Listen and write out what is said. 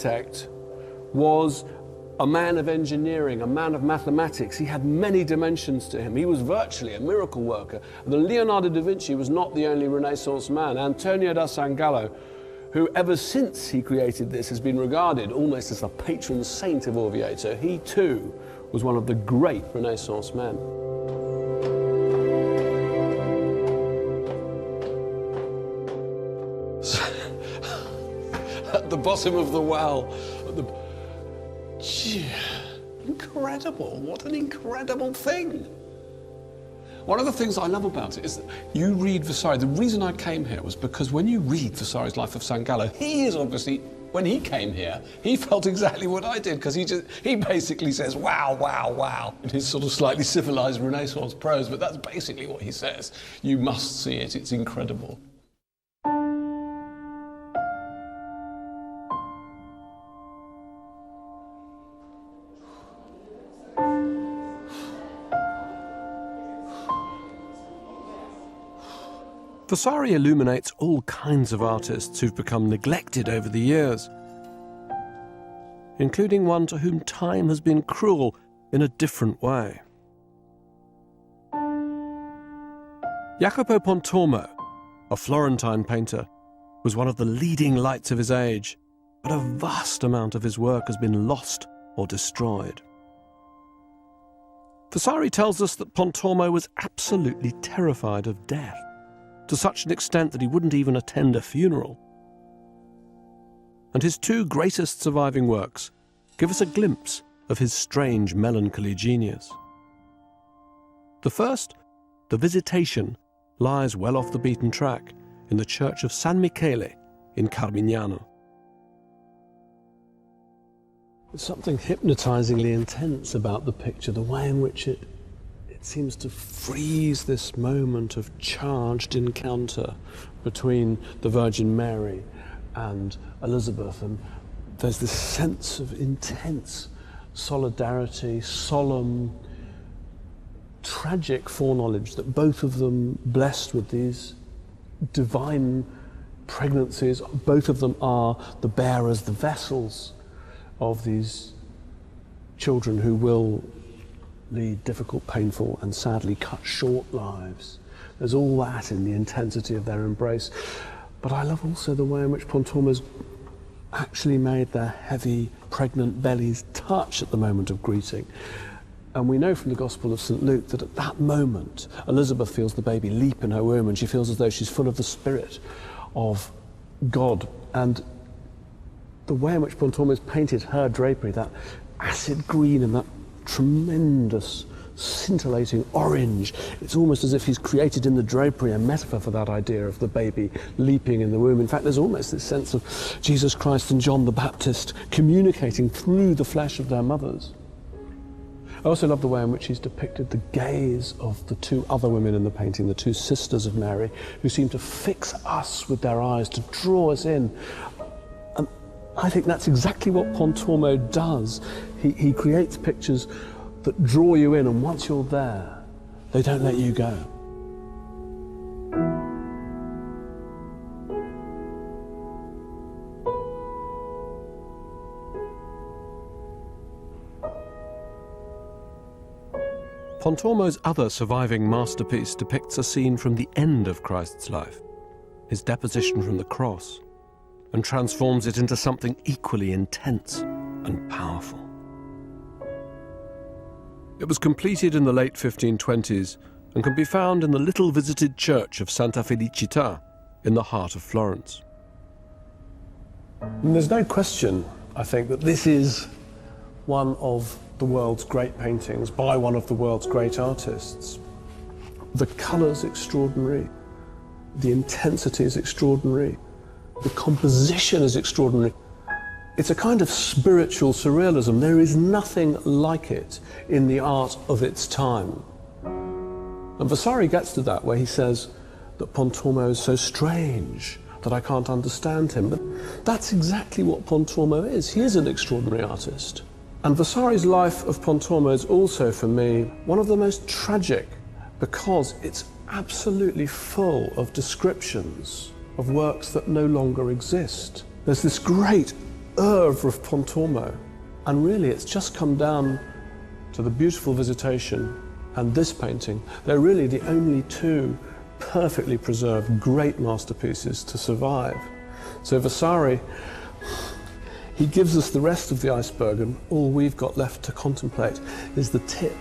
architect was a man of engineering, a man of mathematics. He had many dimensions to him. He was virtually a miracle worker. And Leonardo da Vinci was not the only Renaissance man. Antonio da Sangallo, who ever since he created this has been regarded almost as the patron saint of Orvieto, he too was one of the great Renaissance men. At the bottom of the well, incredible, what an incredible thing. One of the things I love about it is that you read Vasari. The reason I came here was because when you read Vasari's Life of Sangallo, he is obviously, when he came here, he felt exactly what I did, because he basically says, wow, wow, wow, in his sort of slightly civilized Renaissance prose, but that's basically what he says. You must see it, it's incredible. Vasari illuminates all kinds of artists who've become neglected over the years, including one to whom time has been cruel in a different way. Jacopo Pontormo, a Florentine painter, was one of the leading lights of his age, but a vast amount of his work has been lost or destroyed. Vasari tells us that Pontormo was absolutely terrified of death, to such an extent that he wouldn't even attend a funeral. And his two greatest surviving works give us a glimpse of his strange melancholy genius. The first, The Visitation, lies well off the beaten track in the church of San Michele in Carmignano. There's something hypnotizingly intense about the picture, the way in which it seems to freeze this moment of charged encounter between the Virgin Mary and Elizabeth, and there's this sense of intense solidarity, solemn, tragic foreknowledge that both of them, blessed with these divine pregnancies, both of them are the bearers, the vessels of these children who will lead difficult, painful, and sadly cut short lives. There's all that in the intensity of their embrace. But I love also the way in which Pontormo's actually made their heavy, pregnant bellies touch at the moment of greeting. And we know from the Gospel of St. Luke that at that moment, Elizabeth feels the baby leap in her womb, and she feels as though she's full of the Spirit of God. And the way in which Pontormo's painted her drapery, that acid green and that tremendous scintillating orange, it's almost as if he's created in the drapery a metaphor for that idea of the baby leaping in the womb. In fact, there's almost this sense of Jesus Christ and John the Baptist communicating through the flesh of their mothers. I also love the way in which he's depicted the gaze of the two other women in the painting, the two sisters of Mary, who seem to fix us with their eyes, to draw us in. And I think that's exactly what Pontormo does. He creates pictures that draw you in, and once you're there, they don't let you go. Pontormo's other surviving masterpiece depicts a scene from the end of Christ's life, his deposition from the cross, and transforms it into something equally intense and powerful. It was completed in the late 1520s and can be found in the little visited church of Santa Felicità in the heart of Florence. And there's no question, I think, that this is one of the world's great paintings by one of the world's great artists. The colour's extraordinary, the intensity is extraordinary, the composition is extraordinary. It's a kind of spiritual surrealism. There is nothing like it in the art of its time. And Vasari gets to that, where he says that Pontormo is so strange that I can't understand him. But that's exactly what Pontormo is. He is an extraordinary artist. And Vasari's Life of Pontormo is also, for me, one of the most tragic, because it's absolutely full of descriptions of works that no longer exist. There's this great oeuvre of Pontormo. And really it's just come down to the beautiful Visitation and this painting. They're really the only two perfectly preserved great masterpieces to survive. So Vasari, he gives us the rest of the iceberg, and all we've got left to contemplate is the tip.